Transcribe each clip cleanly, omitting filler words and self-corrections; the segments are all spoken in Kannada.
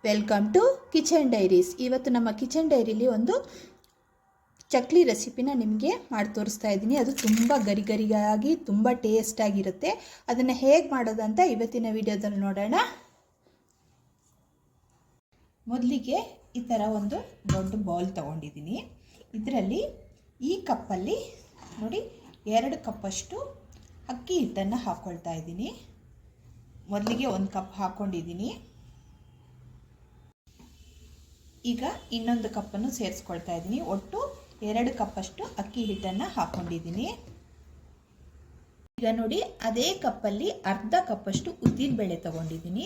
Welcome to kitchen diaries. ಇವತ್ತು ನಮ್ಮ ಕಿಚನ್ ಡೈರಿಲಿ ಒಂದು ಚಕ್ಲಿ ರೆಸಿಪಿನ ನಿಮಗೆ ಮಾಡಿ ತೋರಿಸ್ತಾ ಇದ್ದೀನಿ. ಅದು ತುಂಬ ಗರಿಗರಿಯಾಗಿ ತುಂಬ ಟೇಸ್ಟಾಗಿರುತ್ತೆ. ಅದನ್ನು ಹೇಗೆ ಮಾಡೋದಂತ ಇವತ್ತಿನ ವಿಡಿಯೋದಲ್ಲಿ ನೋಡೋಣ. ಮೊದಲಿಗೆ ಈ ಥರ ಒಂದು ದೊಡ್ಡ ಬೌಲ್ ತೊಗೊಂಡಿದ್ದೀನಿ. ಇದರಲ್ಲಿ ಈ ಕಪ್ಪಲ್ಲಿ ನೋಡಿ 2 ಕಪ್ಪಷ್ಟು ಅಕ್ಕಿ ಹಿಟ್ಟನ್ನು ಹಾಕ್ಕೊಳ್ತಾ ಇದ್ದೀನಿ. ಮೊದಲಿಗೆ 1 ಕಪ್ ಹಾಕ್ಕೊಂಡಿದ್ದೀನಿ. ಈಗ ಇನ್ನೊಂದು ಕಪ್ಪನ್ನು ಸೇರಿಸ್ಕೊಳ್ತಾ ಇದ್ದೀನಿ. ಒಟ್ಟು 2 ಕಪ್ಪಷ್ಟು ಅಕ್ಕಿ ಹಿಟ್ಟನ್ನು ಹಾಕ್ಕೊಂಡಿದ್ದೀನಿ. ಈಗ ನೋಡಿ ಅದೇ ಕಪ್ಪಲ್ಲಿ ಅರ್ಧ ಕಪ್ಪಷ್ಟು ಉದ್ದಿನಬೇಳೆ ತಗೊಂಡಿದ್ದೀನಿ.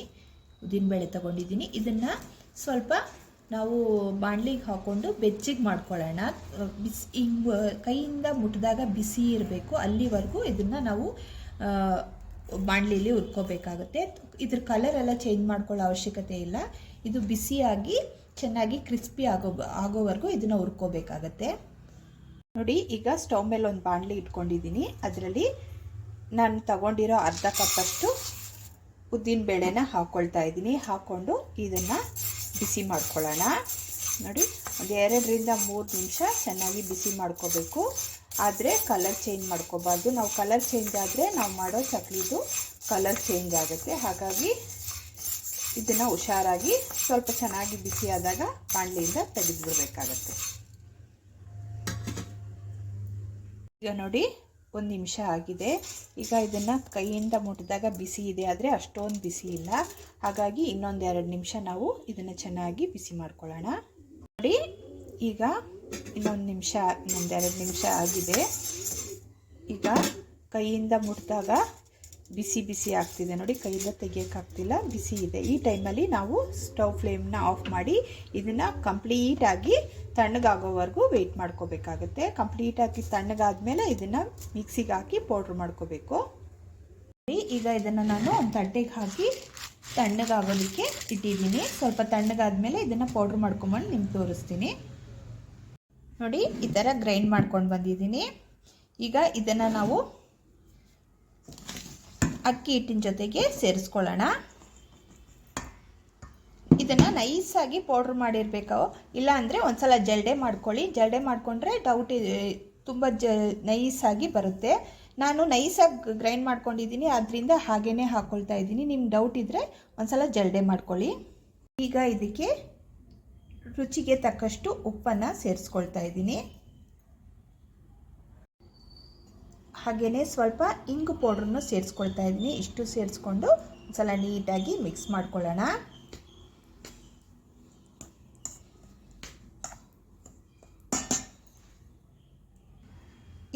ಇದನ್ನು ಸ್ವಲ್ಪ ನಾವು ಬಾಣಲಿಗೆ ಹಾಕ್ಕೊಂಡು ಬೆಚ್ಚಗೆ ಮಾಡ್ಕೊಳ್ಳೋಣ. ಕೈಯಿಂದ ಮುಟ್ಟಿದಾಗ ಬಿಸಿ ಇರಬೇಕು, ಅಲ್ಲಿವರೆಗೂ ಇದನ್ನು ನಾವು ಬಾಣಲಿಲಿ ಹುರ್ಕೋಬೇಕಾಗುತ್ತೆ. ಇದ್ರ ಕಲರ್ ಎಲ್ಲ ಚೇಂಜ್ ಮಾಡ್ಕೊಳ್ಳೋ ಅವಶ್ಯಕತೆ ಇಲ್ಲ. ಇದು ಬಿಸಿಯಾಗಿ ಚೆನ್ನಾಗಿ ಕ್ರಿಸ್ಪಿ ಆಗೋವರೆಗೂ ಇದನ್ನು ಹುರ್ಕೋಬೇಕಾಗತ್ತೆ. ನೋಡಿ ಈಗ ಸ್ಟವ್ ಮೇಲೆ ಒಂದು ಬಾಣಲಿ ಇಟ್ಕೊಂಡಿದ್ದೀನಿ. ಅದರಲ್ಲಿ ನಾನು ತಗೊಂಡಿರೋ ಅರ್ಧ ಕಪ್ಪಷ್ಟು ಉದ್ದಿನಬೇಳೆನ ಹಾಕ್ಕೊಳ್ತಾ ಇದ್ದೀನಿ. ಹಾಕ್ಕೊಂಡು ಇದನ್ನು ಬಿಸಿ ಮಾಡ್ಕೊಳ್ಳೋಣ. ನೋಡಿ ಒಂದು 2ರಿಂದ 3 ನಿಮಿಷ ಚೆನ್ನಾಗಿ ಬಿಸಿ ಮಾಡ್ಕೋಬೇಕು. ಆದರೆ ಕಲರ್ ಚೇಂಜ್ ಮಾಡ್ಕೋಬಾರ್ದು. ನಾವು ಕಲರ್ ಚೇಂಜ್ ಆದರೆ ನಾವು ಮಾಡೋ ಚಕ್ಲಿದು ಕಲರ್ ಚೇಂಜ್ ಆಗುತ್ತೆ. ಹಾಗಾಗಿ ಇದನ್ನು ಹುಷಾರಾಗಿ ಸ್ವಲ್ಪ ಚೆನ್ನಾಗಿ ಬಿಸಿ ಆದಾಗ ಬಾಣಲಿಯಿಂದ ತೆಗೆದುಬಿಡಬೇಕಾಗತ್ತೆ. ಈಗ ನೋಡಿ 1 ನಿಮಿಷ ಆಗಿದೆ. ಈಗ ಇದನ್ನು ಕೈಯಿಂದ ಮುಟ್ಟಿದಾಗ ಬಿಸಿ ಇದೆ, ಆದರೆ ಅಷ್ಟೊಂದು ಬಿಸಿ ಇಲ್ಲ. ಹಾಗಾಗಿ ಇನ್ನೊಂದು 2 ನಿಮಿಷ ನಾವು ಇದನ್ನು ಚೆನ್ನಾಗಿ ಬಿಸಿ ಮಾಡ್ಕೊಳ್ಳೋಣ. ನೋಡಿ ಈಗ ಇನ್ನೊಂದು 2 ನಿಮಿಷ ಆಗಿದೆ. ಈಗ ಕೈಯಿಂದ ಮುಟ್ಟಿದಾಗ ಬಿಸಿ ಆಗ್ತಿದೆ ನೋಡಿ. ಕೈಯಿಂದ ತೆಗಿಯೋಕ್ಕಾಗ್ತಿಲ್ಲ, ಬಿಸಿ ಇದೆ. ಈ ಟೈಮಲ್ಲಿ ನಾವು ಸ್ಟವ್ ಫ್ಲೇಮ್ನ ಆಫ್ ಮಾಡಿ ಇದನ್ನು ಕಂಪ್ಲೀಟಾಗಿ ತಣ್ಣಗಾಗೋವರೆಗೂ ವೆಯ್ಟ್ ಮಾಡ್ಕೋಬೇಕಾಗುತ್ತೆ. ಕಂಪ್ಲೀಟಾಗಿ ತಣ್ಣಗಾದ್ಮೇಲೆ ಇದನ್ನು ಮಿಕ್ಸಿಗೆ ಹಾಕಿ ಪೌಡ್ರ್ ಮಾಡ್ಕೋಬೇಕು. ಈಗ ಇದನ್ನು ನಾನು ಒಂದು ತಟ್ಟೆಗೆ ಹಾಕಿ ತಣ್ಣಗಾಗೋದಕ್ಕೆ ಇಟ್ಟಿದ್ದೀನಿ. ಸ್ವಲ್ಪ ತಣ್ಣಗಾದ್ಮೇಲೆ ಇದನ್ನು ಪೌಡ್ರ್ ಮಾಡ್ಕೊಂಬಂದು ನಿಮ್ಗೆ ತೋರಿಸ್ತೀನಿ. ನೋಡಿ ಈ ಥರ ಗ್ರೈಂಡ್ ಮಾಡ್ಕೊಂಡು ಬಂದಿದ್ದೀನಿ. ಈಗ ಇದನ್ನು ನಾವು ಅಕ್ಕಿ ಹಿಟ್ಟಿನ ಜೊತೆಗೆ ಸೇರಿಸ್ಕೊಳ್ಳೋಣ. ಇದನ್ನು ನೈಸಾಗಿ ಪೌಡ್ರ್ ಮಾಡಿರಬೇಕು, ಇಲ್ಲ ಅಂದರೆ ಒಂದು ಸಲ ಜಲ್ಡೆ ಮಾಡ್ಕೊಳ್ಳಿ. ಜಲ್ಡೆ ಮಾಡಿಕೊಂಡ್ರೆ ತುಂಬ ನೈಸಾಗಿ ಬರುತ್ತೆ. ನಾನು ನೈಸಾಗಿ ಗ್ರೈಂಡ್ ಮಾಡ್ಕೊಂಡಿದ್ದೀನಿ, ಆದ್ದರಿಂದ ಹಾಗೇ ಹಾಕ್ಕೊಳ್ತಾ ಇದ್ದೀನಿ. ನಿಮ್ಗೆ ಡೌಟ್ ಇದ್ದರೆ ಒಂದು ಸಲ ಜಲ್ಡೆ ಮಾಡ್ಕೊಳ್ಳಿ. ಈಗ ಇದಕ್ಕೆ ರುಚಿಗೆ ತಕ್ಕಷ್ಟು ಉಪ್ಪನ್ನು ಸೇರಿಸ್ಕೊಳ್ತಾ ಇದ್ದೀನಿ. ಹಾಗೆಯೇ ಸ್ವಲ್ಪ ಇಂಗು ಪೌಡ್ರನ್ನು ಸೇರಿಸ್ಕೊಳ್ತಾ ಇದ್ದೀನಿ. ಇಷ್ಟು ಸೇರಿಸ್ಕೊಂಡು ಒಂದು ಸಲ ನೀಟಾಗಿ ಮಿಕ್ಸ್ ಮಾಡ್ಕೊಳ್ಳೋಣ.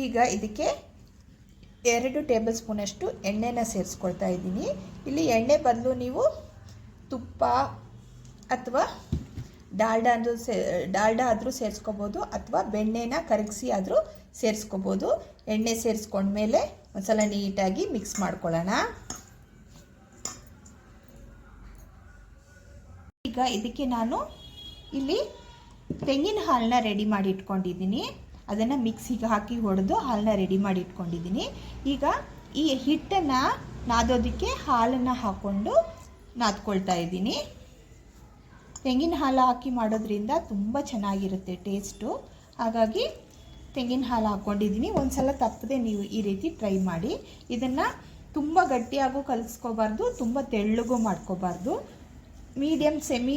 ಈಗ ಇದಕ್ಕೆ 2 ಟೇಬಲ್ ಸ್ಪೂನಷ್ಟು ಎಣ್ಣೆನ ಸೇರಿಸ್ಕೊಳ್ತಾ ಇದ್ದೀನಿ. ಇಲ್ಲಿ ಎಣ್ಣೆ ಬದಲು ನೀವು ತುಪ್ಪ ಅಥವಾ ಡಾಲ್ಡಾ ಆದರೂ ಸೇರಿಸ್ಕೋಬೋದು, ಅಥವಾ ಬೆಣ್ಣೆನ ಕರಗಿಸಿ ಆದರೂ ಸೇರಿಸ್ಕೋಬೋದು. ಎಣ್ಣೆ ಸೇರಿಸ್ಕೊಂಡ್ಮೇಲೆ ಒಂದು ಸಲ ನೀಟಾಗಿ ಮಿಕ್ಸ್ ಮಾಡ್ಕೊಳ್ಳೋಣ. ಈಗ ಇದಕ್ಕೆ ನಾನು ಇಲ್ಲಿ ತೆಂಗಿನ ಹಾಲನ್ನ ರೆಡಿ ಮಾಡಿ ಇಟ್ಕೊಂಡಿದ್ದೀನಿ. ಅದನ್ನು ಮಿಕ್ಸಿಗೆ ಹಾಕಿ ಹೊಡೆದು ಹಾಲನ್ನ ರೆಡಿ ಮಾಡಿ ಇಟ್ಕೊಂಡಿದ್ದೀನಿ. ಈಗ ಈ ಹಿಟ್ಟನ್ನು ನಾದೋದಕ್ಕೆ ಹಾಲನ್ನು ಹಾಕ್ಕೊಂಡು ನಾದ್ಕೊಳ್ತಾ ಇದ್ದೀನಿ. ತೆಂಗಿನ ಹಾಲು ಹಾಕಿ ಮಾಡೋದ್ರಿಂದ ತುಂಬ ಚೆನ್ನಾಗಿರುತ್ತೆ ಟೇಸ್ಟು. ಹಾಗಾಗಿ ತೆಂಗಿನ ಹಾಲು ಹಾಕ್ಕೊಂಡಿದ್ದೀನಿ. ಒಂದು ಸಲ ತಪ್ಪದೆ ನೀವು ಈ ರೀತಿ ಟ್ರೈ ಮಾಡಿ. ಇದನ್ನು ತುಂಬ ಗಟ್ಟಿಯಾಗೂ ಕಲಿಸ್ಕೋಬಾರ್ದು, ತುಂಬ ತೆಳ್ಳಗೂ ಮಾಡ್ಕೋಬಾರ್ದು. ಮೀಡಿಯಮ್ ಸೆಮಿ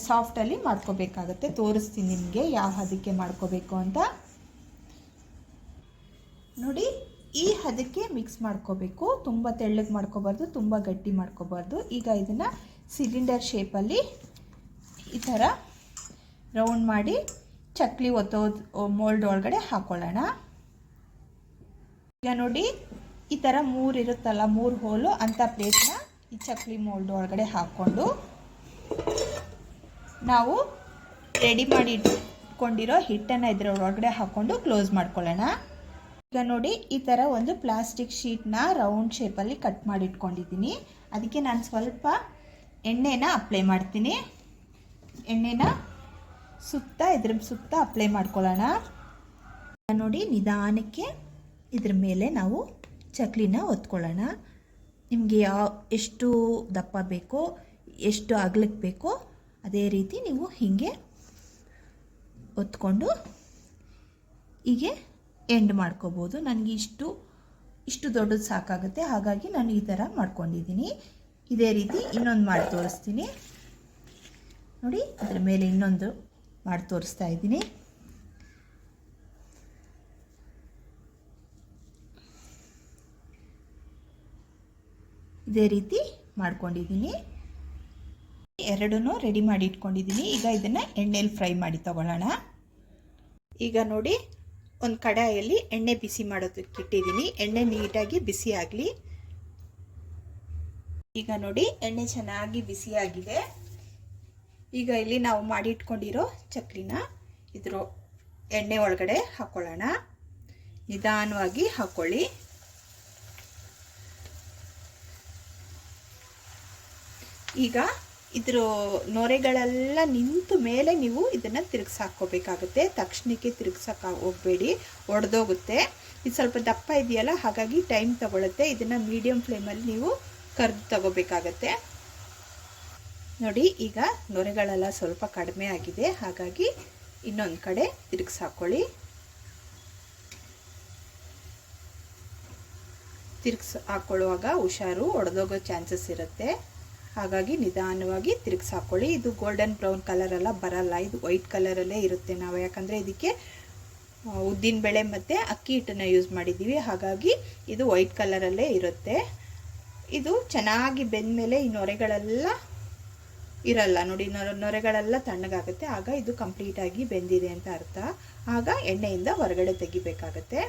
ಸಾಫ್ಟಲ್ಲಿ ಮಾಡ್ಕೋಬೇಕಾಗತ್ತೆ. ತೋರಿಸ್ತೀನಿ ನಿಮಗೆ ಯಾವ ಹದಕ್ಕೆ ಮಾಡ್ಕೋಬೇಕು ಅಂತ. ನೋಡಿ ಈ ಹದಕ್ಕೆ ಮಿಕ್ಸ್ ಮಾಡ್ಕೋಬೇಕು. ತುಂಬ ತೆಳ್ಳಗೆ ಮಾಡ್ಕೋಬಾರ್ದು, ತುಂಬ ಗಟ್ಟಿ ಮಾಡ್ಕೋಬಾರ್ದು. ಈಗ ಇದನ್ನು ಸಿಲಿಂಡರ್ ಶೇಪಲ್ಲಿ ಈ ಥರ ರೌಂಡ್ ಮಾಡಿ ಚಕ್ಲಿ ಮೋಲ್ಡ್ ಒಳಗಡೆ ಹಾಕ್ಕೊಳ್ಳೋಣ. ಈಗ ನೋಡಿ ಈ ಥರ 3 ಇರುತ್ತಲ್ಲ, 3 ಹೋಲು ಅಂಥ ಪ್ಲೇಟ್ನ ಈ ಚಕ್ಲಿ ಮೋಲ್ಡ್ ಒಳಗಡೆ ಹಾಕ್ಕೊಂಡು ನಾವು ರೆಡಿ ಮಾಡಿ ಇಟ್ಕೊಂಡಿರೋ ಹಿಟ್ಟನ್ನು ಇದರ ಒಳಗಡೆ ಹಾಕ್ಕೊಂಡು ಕ್ಲೋಸ್ ಮಾಡ್ಕೊಳ್ಳೋಣ. ಈಗ ನೋಡಿ ಈ ಥರ ಒಂದು ಪ್ಲಾಸ್ಟಿಕ್ ಶೀಟ್ನ ರೌಂಡ್ ಶೇಪಲ್ಲಿ ಕಟ್ ಮಾಡಿ ಇಟ್ಕೊಂಡಿದ್ದೀನಿ. ಅದಕ್ಕೆ ನಾನು ಸ್ವಲ್ಪ ಎಣ್ಣೆನ ಅಪ್ಲೈ ಮಾಡ್ತೀನಿ. ಎಣ್ಣೆನ ಇದ್ರ ಸುತ್ತ ಅಪ್ಲೈ ಮಾಡ್ಕೊಳ್ಳೋಣ. ನೋಡಿ ನಿಧಾನಕ್ಕೆ ಇದ್ರ ಮೇಲೆ ನಾವು ಚಕ್ಲಿನ ಒತ್ಕೊಳ್ಳೋಣ. ನಿಮಗೆ ಎಷ್ಟು ದಪ್ಪ ಬೇಕೋ ಎಷ್ಟು ಅಗಲಕ್ಕೆ ಬೇಕೋ ಅದೇ ರೀತಿ ನೀವು ಹೀಗೆ ಒತ್ಕೊಂಡು ಹೀಗೆ ಎಂಡ್ ಮಾಡ್ಕೋಬೋದು. ನನಗೆ ಇಷ್ಟು ದೊಡ್ಡದು ಸಾಕಾಗುತ್ತೆ, ಹಾಗಾಗಿ ನಾನು ಈ ಥರ ಮಾಡ್ಕೊಂಡಿದ್ದೀನಿ. ಇದೇ ರೀತಿ ಇನ್ನೊಂದು ಮಾಡಿ ತೋರಿಸ್ತೀನಿ ನೋಡಿ. ಅದರ ಮೇಲೆ ಇನ್ನೊಂದು ಮಾಡಿ ತೋರಿಸ್ತಾ ಇದ್ದೀನಿ. ಇದೇ ರೀತಿ ಮಾಡ್ಕೊಂಡಿದ್ದೀನಿ. ಎರಡನ್ನೂ ರೆಡಿ ಮಾಡಿ ಇಟ್ಕೊಂಡಿದ್ದೀನಿ. ಈಗ ಇದನ್ನು ಎಣ್ಣೆಯಲ್ಲಿ ಫ್ರೈ ಮಾಡಿ ತಗೊಳ್ಳೋಣ. ಈಗ ನೋಡಿ, ಒಂದು ಕಡಾಯಲ್ಲಿ ಎಣ್ಣೆ ಬಿಸಿ ಮಾಡೋದಕ್ಕೆ ಇಟ್ಟಿದ್ದೀನಿ. ಎಣ್ಣೆ ನೀಟಾಗಿ ಬಿಸಿ ಆಗಲಿ. ಈಗ ನೋಡಿ, ಎಣ್ಣೆ ಚೆನ್ನಾಗಿ ಬಿಸಿಯಾಗಿದೆ. ಈಗ ಇಲ್ಲಿ ನಾವು ಮಾಡಿ ಇಟ್ಕೊಂಡಿರೋ ಚಕ್ಲಿನ ಇದ್ರ ಎಣ್ಣೆ ಒಳಗಡೆ ಹಾಕೊಳ್ಳೋಣ. ನಿಧಾನವಾಗಿ ಹಾಕೊಳ್ಳಿ. ಈಗ ಇದ್ರ ನೊರೆಗಳೆಲ್ಲ ನಿಂತು ಮೇಲೆ ನೀವು ಇದನ್ನು ತಿರುಗಿಸಾಕೋಬೇಕಾಗುತ್ತೆ. ತಕ್ಷಣಕ್ಕೆ ತಿರುಗಿಸೋಕೆ ಹೋಗಬೇಡಿ, ಒಡೆದೋಗುತ್ತೆ. ಇದು ಸ್ವಲ್ಪ ದಪ್ಪ ಇದೆಯಲ್ಲ, ಹಾಗಾಗಿ ಟೈಮ್ ತಗೊಳುತ್ತೆ. ಇದನ್ನು ಮೀಡಿಯಮ್ ಫ್ಲೇಮಲ್ಲಿ ನೀವು ಕರೆದು ತಗೋಬೇಕಾಗತ್ತೆ. ನೋಡಿ, ಈಗ ನೊರೆಗಳೆಲ್ಲ ಸ್ವಲ್ಪ ಕಡಿಮೆ ಆಗಿದೆ, ಹಾಗಾಗಿ ಇನ್ನೊಂದು ಕಡೆ ತಿರುಗಿಸಾಕೊಳ್ಳಿ. ಹಾಕೊಳ್ಳುವಾಗ ಹುಷಾರು, ಒಡೆದೋಗೋ ಚಾನ್ಸಸ್ ಇರುತ್ತೆ. ಹಾಗಾಗಿ ನಿಧಾನವಾಗಿ ತಿರುಗಿಸಾಕೊಳ್ಳಿ. ಇದು ಗೋಲ್ಡನ್ ಬ್ರೌನ್ ಕಲರ್ ಎಲ್ಲ ಬರಲ್ಲ, ಇದು ವೈಟ್ ಕಲರಲ್ಲೇ ಇರುತ್ತೆ. ನಾವು ಯಾಕಂದರೆ ಇದಕ್ಕೆ ಉದ್ದಿನಬೇಳೆ ಮತ್ತು ಅಕ್ಕಿ ಹಿಟ್ಟನ್ನು ಯೂಸ್ ಮಾಡಿದ್ದೀವಿ, ಹಾಗಾಗಿ ಇದು ವೈಟ್ ಕಲರಲ್ಲೇ ಇರುತ್ತೆ. ಇದು ಚೆನ್ನಾಗಿ ಬೆಂದಮೇಲೆ ಈ ನೊರೆಗಳೆಲ್ಲ ಇರಲ್ಲ ನೋಡಿ, ನೊರೆಗಳೆಲ್ಲ ತಣ್ಣಗಾಗುತ್ತೆ. ಆಗ ಇದು ಕಂಪ್ಲೀಟಾಗಿ ಬೆಂದಿದೆ ಅಂತ ಅರ್ಥ. ಆಗ ಎಣ್ಣೆಯಿಂದ ಹೊರಗಡೆ ತೆಗಿಬೇಕಾಗತ್ತೆ.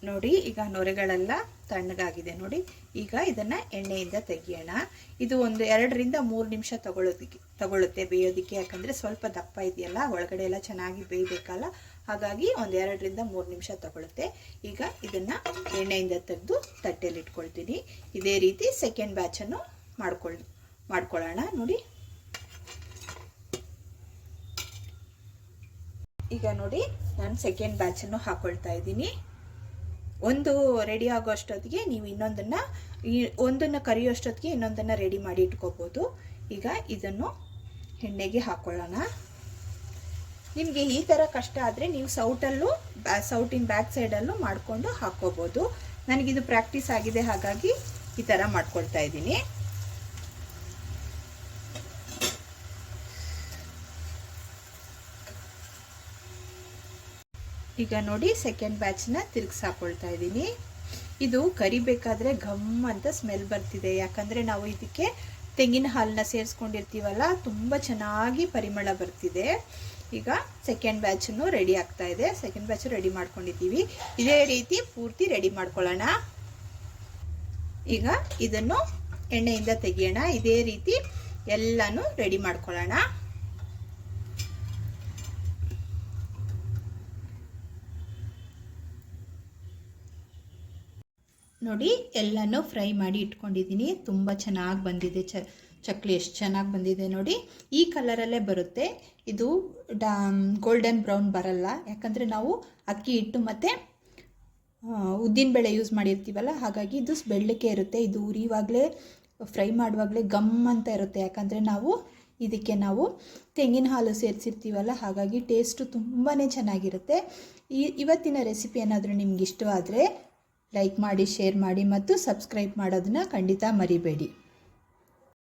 ನೋಡಿ, ಈಗ ನೊರೆಗಳೆಲ್ಲ ತಣ್ಣಗಾಗಿದೆ ನೋಡಿ. ಈಗ ಇದನ್ನು ಎಣ್ಣೆಯಿಂದ ತೆಗಿಯೋಣ. ಇದು ಒಂದು 2 ರಿಂದ 3 ನಿಮಿಷ ತಗೊಳುತ್ತೆ ಬೇಯೋದಕ್ಕೆ. ಯಾಕಂದರೆ ಸ್ವಲ್ಪ ದಪ್ಪ ಇದೆಯಲ್ಲ, ಒಳಗಡೆ ಎಲ್ಲ ಚೆನ್ನಾಗಿ ಬೇಯಬೇಕಲ್ಲ, ಹಾಗಾಗಿ ಒಂದು 2 ರಿಂದ 3 ನಿಮಿಷ ತಗೊಳುತ್ತೆ. ಈಗ ಇದನ್ನು ಎಣ್ಣೆಯಿಂದ ತೆಗೆದು ತಟ್ಟೆಯಲ್ಲಿ ಇಟ್ಕೊಳ್ತೀನಿ. ಇದೇ ರೀತಿ ಸೆಕೆಂಡ್ ಬ್ಯಾಚನ್ನು ಮಾಡ್ಕೊಳ್ಳೋಣ ನೋಡಿ. ಈಗ ನೋಡಿ, ನಾನು ಸೆಕೆಂಡ್ ಬ್ಯಾಚನ್ನು ಹಾಕ್ಕೊಳ್ತಾ ಇದ್ದೀನಿ. ಒಂದು ರೆಡಿ ಆಗೋ ಅಷ್ಟೊತ್ತಿಗೆ ನೀವು ಒಂದನ್ನು ಕರಿಯೋಷ್ಟೊತ್ತಿಗೆ ಇನ್ನೊಂದನ್ನು ರೆಡಿ ಮಾಡಿ ಇಟ್ಕೋಬೋದು. ಈಗ ಇದನ್ನು ಎಣ್ಣೆಗೆ ಹಾಕ್ಕೊಳ್ಳೋಣ. ನಿಮಗೆ ಈ ಥರ ಕಷ್ಟ ಆದರೆ ನೀವು ಸೌಟಿನ ಬ್ಯಾಕ್ ಸೈಡಲ್ಲೂ ಮಾಡಿಕೊಂಡು ಹಾಕ್ಕೋಬೋದು. ನನಗಿದು ಪ್ರಾಕ್ಟೀಸ್ ಆಗಿದೆ, ಹಾಗಾಗಿ ಈ ಥರ ಮಾಡ್ಕೊಳ್ತಾ ಇದ್ದೀನಿ. ಈಗ ನೋಡಿ, ಸೆಕೆಂಡ್ ಬ್ಯಾಚ್ನ ತಿರುಗಿಸಾಕೊಳ್ತಾ ಇದ್ದೀನಿ. ಇದು ಕರಿಬೇಕಾದ್ರೆ ಘಮ್ ಅಂತ ಸ್ಮೆಲ್ ಬರ್ತಿದೆ, ಯಾಕಂದರೆ ನಾವು ಇದಕ್ಕೆ ತೆಂಗಿನ ಹಾಲನ್ನ ಸೇರಿಸ್ಕೊಂಡಿರ್ತೀವಲ್ಲ, ತುಂಬ ಚೆನ್ನಾಗಿ ಪರಿಮಳ ಬರ್ತಿದೆ. ಈಗ ಸೆಕೆಂಡ್ ಬ್ಯಾಚನ್ನು ರೆಡಿ ಆಗ್ತಾ ಇದೆ. ಸೆಕೆಂಡ್ ಬ್ಯಾಚ್ ರೆಡಿ ಮಾಡ್ಕೊಂಡಿದ್ದೀವಿ. ಇದೇ ರೀತಿ ಪೂರ್ತಿ ರೆಡಿ ಮಾಡ್ಕೊಳ್ಳೋಣ. ಈಗ ಇದನ್ನು ಎಣ್ಣೆಯಿಂದ ತೆಗಿಯೋಣ. ಇದೇ ರೀತಿ ಎಲ್ಲನೂ ರೆಡಿ ಮಾಡ್ಕೊಳ್ಳೋಣ. ನೋಡಿ, ಎಲ್ಲನೂ ಫ್ರೈ ಮಾಡಿ ಇಟ್ಕೊಂಡಿದ್ದೀನಿ. ತುಂಬ ಚೆನ್ನಾಗಿ ಬಂದಿದೆ ಚಕ್ಲಿ. ಎಷ್ಟು ಚೆನ್ನಾಗಿ ಬಂದಿದೆ ನೋಡಿ. ಈ ಕಲರಲ್ಲೇ ಬರುತ್ತೆ. ಇದು ಗೋಲ್ಡನ್ ಬ್ರೌನ್ ಬರಲ್ಲ, ಯಾಕಂದರೆ ನಾವು ಅಕ್ಕಿ ಹಿಟ್ಟು ಮತ್ತು ಉದ್ದಿನಬೇಳೆ ಯೂಸ್ ಮಾಡಿರ್ತೀವಲ್ಲ, ಹಾಗಾಗಿ ಇದು ಬೆಳ್ಳಕ್ಕೆ ಇರುತ್ತೆ. ಇದು ಉರಿವಾಗಲೇ ಫ್ರೈ ಮಾಡುವಾಗಲೇ ಗಮ್ ಅಂತ ಇರುತ್ತೆ, ಯಾಕಂದರೆ ಇದಕ್ಕೆ ನಾವು ತೆಂಗಿನ ಹಾಲು ಸೇರಿಸಿರ್ತೀವಲ್ಲ, ಹಾಗಾಗಿ ಟೇಸ್ಟು ತುಂಬಾ ಚೆನ್ನಾಗಿರುತ್ತೆ. ಇವತ್ತಿನ ರೆಸಿಪಿ ಏನಾದರೂ ನಿಮ್ಗೆ ಇಷ್ಟವಾದರೆ ಲೈಕ್ ಮಾಡಿ, ಶೇರ್ ಮಾಡಿ ಮತ್ತು ಸಬ್ಸ್ಕ್ರೈಬ್ ಮಾಡೋದನ್ನು ಖಂಡಿತ ಮರಿಬೇಡಿ.